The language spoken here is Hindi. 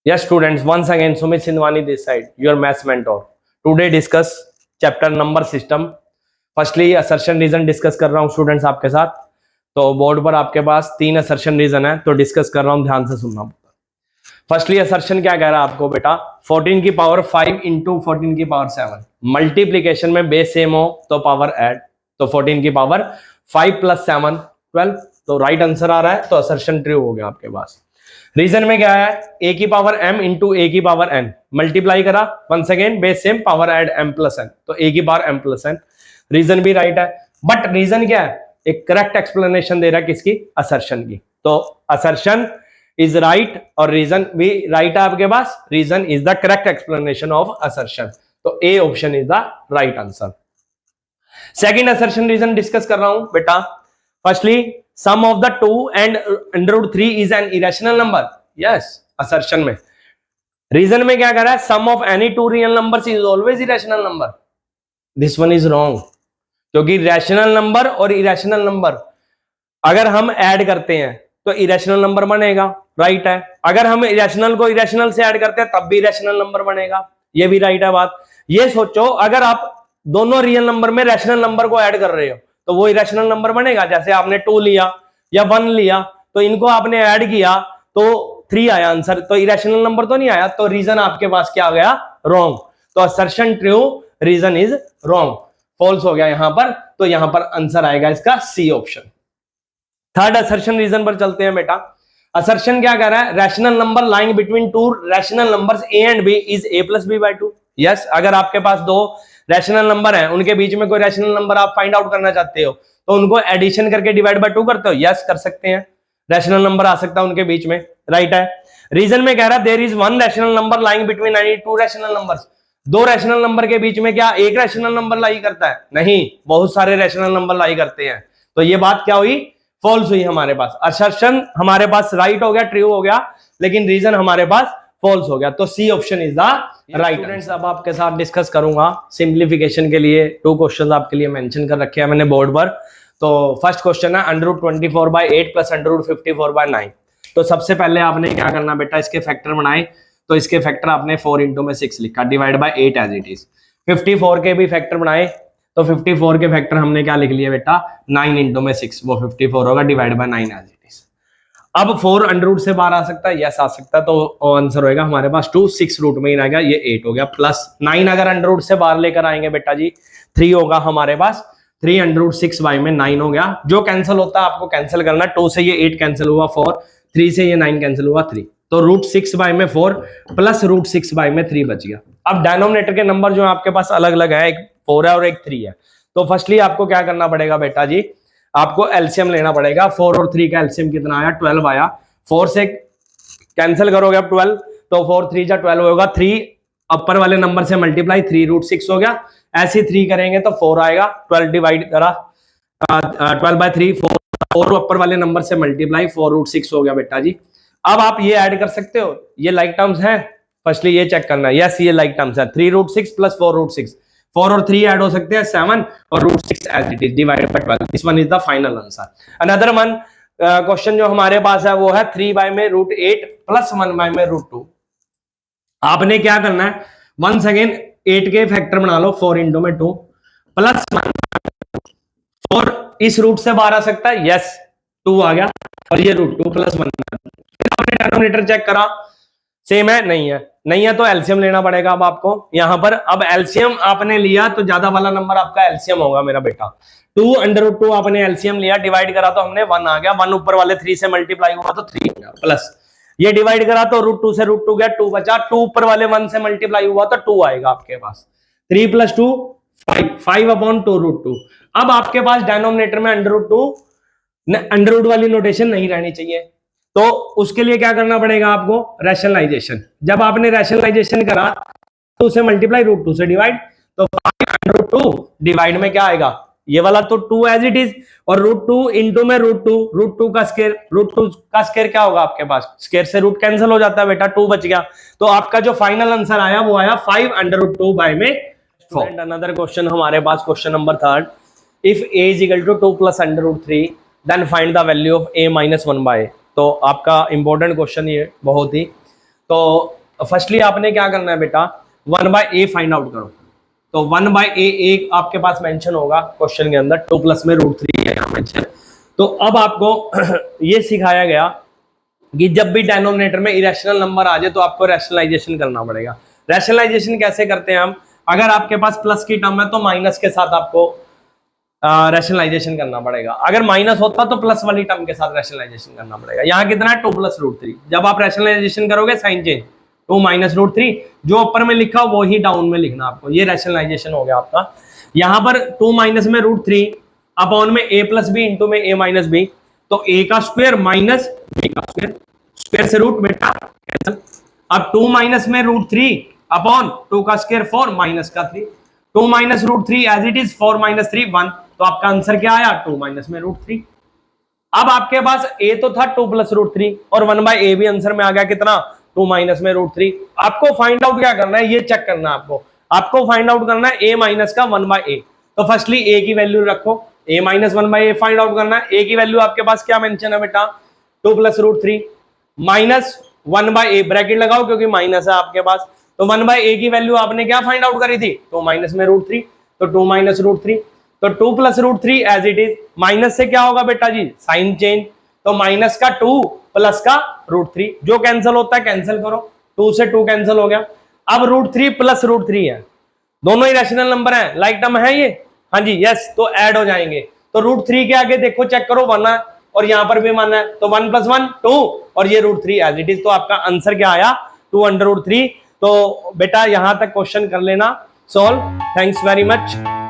Yes, students, once again, Sumit Sindwani this side, your maths mentor. Today discuss chapter number system. Firstly assertion reason discuss कर रहा हूँ स्टूडेंट्स आपके साथ। तो बोर्ड पर आपके पास 3 असर्शन रीजन है, तो डिस्कस कर रहा हूँ, ध्यान से सुनना। फर्स्टली असर्शन क्या कह रहा है आपको बेटा, 14 की पावर 5 इंटू 14 की पावर 7, मल्टीप्लीकेशन में बेस सेम हो तो पावर ऐड, तो 14 की पावर 5 प्लस 7 12, तो राइट आंसर आ रहा है, तो असर्शन ट्रू हो गया आपके पास। रीजन में क्या है, a की पावर m इंटू a की पावर n, मल्टीप्लाई करा, once again base same, power add m plus n, तो a की power m plus n। Reason भी राइट है, बट रीजन क्या है, एक करेक्ट एक्सप्लेनेशन दे रहा है किसकी, असर्शन की। तो असर्शन इज राइट और रीजन भी राइट है आपके पास। Reason is the correct explanation of assertion, तो A option is the right answer. Second assertion reason discuss कर रहा हूं बेटा। Firstly sum of the 2 and √3 is an irrational number. Yes, assertion में। रीजन में क्या कर रहा है, sum of any 2 real numbers is always irrational number. This one is wrong, क्योंकि रैशनल नंबर और इरेशनल नंबर अगर हम ऐड करते हैं तो इरेशनल नंबर बनेगा, राइट है। अगर हम इरेशनल को इरेशनल से ऐड करते हैं तब भी इरेशनल नंबर बनेगा, ये भी राइट है बात। ये सोचो, अगर आप दोनों रियल नंबर में रैशनल नंबर को ऐड कर रहे हो तो वो इरेशनल नंबर बनेगा। जैसे आपने 2 लिया या 1 लिया, तो इनको आपने ऐड किया तो 3 आया आंसर, तो इरेशनल नंबर तो नहीं आया, तो रीजन आपके पास क्या आ गया, रॉन्ग। तो assertion true, reason is wrong, false हो गया यहां पर, तो यहां पर आंसर आएगा इसका C option. Third assertion reason पर चलते हैं बेटा। असर्शन क्या कह रहा है, rational number lying between 2 rational numbers a and b is a plus b by 2। Yes, अगर आपके पास 2 रैशनल नंबर हैं, उनके बीच में कोई रैशनल नंबर आप फाइंड आउट करना चाहते हो, तो उनको एडिशन करके डिवाइड बाय 2 करते हो। यस, कर सकते हैं, रैशनल नंबर आ सकता है उनके बीच में, राइट है। रीजन में कह रहा है there is one rational number lying between any 2 rational numbers. 2 rational number के बीच में क्या एक रैशनल नंबर लाई करता है? नहीं, बहुत सारे रैशनल नंबर लाई करते हैं। तो ये बात क्या हुई, फॉल्स हुई हमारे पास। असर्शन हमारे पास राइट हो गया, ट्रू हो गया, लेकिन रीजन हमारे पास फॉल्स हो गया, तो C option is the right. Students, अब आपके साथ डिस्कस करूंगा सिंप्लीफिकेशन के लिए 2 क्वेश्चंस आपके लिए मेंशन कर रखे हैं मैंने बोर्ड पर। तो फर्स्ट क्वेश्चन है √24/8 प्लस √54/9। तो सबसे पहले आपने क्या करना बेटा, इसके फैक्टर बनाए, तो इसके फैक्टर आपने 4 इंटू में 6 लिखा, divide by 8 as it is. 54 के भी फैक्टर बनाए, तो 54 के फैक्टर हमने क्या लिख लिए बेटा, 9 इंटू में 6, वो 54 होगा, divide by 9 as it is. अब 4 अंडर रूट से बाहर आ सकता है, यस आ सकता है, तो आंसर होगा हमारे पास 2, 6 रूट में ही रहेगा, ये 8 हो गया, प्लस 9 अगर अंडर रूट से बाहर लेकर आएंगे बेटा जी, 3 होगा हमारे पास, 3 अंडर रूट 6 बाई में 9 हो गया। जो कैंसिल होता है आपको कैंसिल करना, 2 से ये 8 कैंसिल हुआ 4, 3 से ये 9 कैंसिल हुआ 3, तो √6 बाई में 4 प्लस √6 बाई में 3 बच गया। अब डिनोमिनेटर के नंबर जो आपके पास अलग अलग है, एक 4 है और एक 3 है, तो फर्स्टली आपको क्या करना पड़ेगा बेटा जी, आपको एलसीएम लेना पड़ेगा। 4 और 3 का एलसीएम कितना आया, 12 आया। 4 से कैंसिल करोगे अब 12, तो 4 3 जा 12 होगा, 3 अपर वाले नंबर से मल्टीप्लाई, 3 √6 हो गया। ऐसे 3 करेंगे तो 4 आएगा, 12 डिवाइड करा, 12 बाय 3 4 अपर वाले नंबर से मल्टीप्लाई, 4 √6 हो गया बेटा जी। अब आप ये ऐड कर सकते हो, ये लाइक टर्म्स हैं, फर्स्टली ये चेक करना है, यस ये लाइक टर्म्स है, 3 √6 प्लस 4 √6, 4 और 3 ऐड हो सकते हैं 7, और √6 as it is divided by 12। This one is the final answer. Another one question जो हमारे पास है वो है 3 बाय में √8 प्लस 1 बाय में √2। आपने क्या करना है, वंस अगेन 8 के फैक्टर बना लो, 4 इंटू में 2 प्लस 1, और इस रूट से बाहर आ सकता है, यस 2 आ गया, और ये √2 प्लस 1। आपने डिनोमिनेटर चेक करा, सेम है, नहीं है, नहीं है तो एलसीएम लेना पड़ेगा अब आपको यहां पर। अब एलसीएम आपने लिया तो ज्यादा वाला नंबर आपका एलसीएम होगा मेरा बेटा। 2 अंडर रूट 2 आपने एलसीएम लिया, डिवाइड करा तो हमने 1 आ गया, 1 ऊपर वाले 3 से मल्टीप्लाई हुआ तो 3 हो गया, प्लस ये डिवाइड करा तो √2 से √2 गया, 2 बचा, 2 ऊपर वाले 1 से मल्टीप्लाई हुआ तो 2 आएगा आपके पास। 3 + 2 5, 5/2 √2। अब आपके पास डिनोमिनेटर में अंडर रूट वाली नोटेशन नहीं रहनी चाहिए, तो उसके लिए क्या करना पड़ेगा आपको, रैशनलाइजेशन। जब आपने रैशनलाइजेशन करा तो उसे मल्टीप्लाई √2 से डिवाइड, तो 5/2 डिवाइड में क्या आएगा, ये वाला तो 2 एज इट इज, और √2 इंटू में √2 का स्क्वायर, √2 का स्क्वायर क्या होगा आपके पास, स्क्वायर से रूट कैंसिल हो जाता है बेटा, 2 बच गया। तो आपका जो फाइनल आंसर आया वो आया 5/2 बाय में 4। अनदर क्वेश्चन हमारे पास, question number 3, if a is equal to 2 plus √3 then find the value of a - 1/a। तो आपका इंपॉर्टेंट क्वेश्चन ये बहुत ही, तो फर्स्टली आपने क्या करना है बेटा, 1/a फाइंड आउट करो। तो 1/a एक आपके पास मेंशन होगा क्वेश्चन के अंदर, 2 प्लस में √3 है यहाँ मेंशन। तो अब आपको ये सिखाया गया कि जब भी डिनोमिनेटर में इरेशनल नंबर आ जाए तो आपको रैशनलाइजेशन करना पड़ेगा। रैशनलाइजेशन कैसे करते हैं हम, अगर आपके पास प्लस की टर्म है तो माइनस के साथ आपको रैशनलाइजेशन करना पड़ेगा, अगर माइनस होता तो प्लस वाली टर्म के साथ रैशनलाइजेशन करना पड़ेगा। यहाँ कितना है 2 + √3, जब आप रैशनलाइजेशन करोगे साइन चेंज 2 - √3, जो ऊपर में लिखा हो वही डाउन में लिखना आपको, ये रैशनलाइजेशन हो गया आपका। यहाँ पर 2 माइनस में √3 अपॉन में a + b इंटू में a - b, तो a का स्क्वायर माइनस b का स्क्वायर, स्क्वायर से रूट बेटा कैंसिल। अब 2 माइनस में √3 अपॉन 2 का स्क्वायर 4 माइनस का 3, 2 - √3 एज इट इज, 4 - 3 1, तो आपका आंसर क्या आया 2 माइनस में √3। अब आपके पास a तो था 2 + √3 और 1/a भी आंसर में आ गया कितना 2 माइनस में √3। आपको फाइंड आउट क्या करना है, ये चेक करना है आपको फाइंड आउट करना है a माइनस का 1/a। तो फर्स्टली a की वैल्यू रखो, a - 1/a फाइंड आउट करना है। a की वैल्यू आपके पास क्या मेंशन है बेटा 2 + √3 माइनस 1/a, ब्रैकेट लगाओ क्योंकि माइनस है आपके पास। तो 1/a की वैल्यू आपने क्या फाइंड आउट करी थी 2 माइनस में √3, तो 2 - √3, तो 2 + √3 एज इट इज, माइनस से क्या होगा बेटा जी साइन चेंज, तो माइनस का 2 प्लस का √3, जो कैंसिल होता है कैंसिल करो, 2 से 2 कैंसिल हो गया। अब √3 + √3 है, दोनों ही रैशनल नंबर है, लाइक टर्म है ये, हाँ जी यस, तो ऐड हो जाएंगे। तो √3 के आगे देखो चेक करो 1 है और यहां पर भी 1 है, तो 1 + 1 2 और ये √3 एज इट इज, तो आपका आंसर क्या आया 2/√3। तो बेटा यहां तक क्वेश्चन कर लेना सॉल्व। Thanks very much.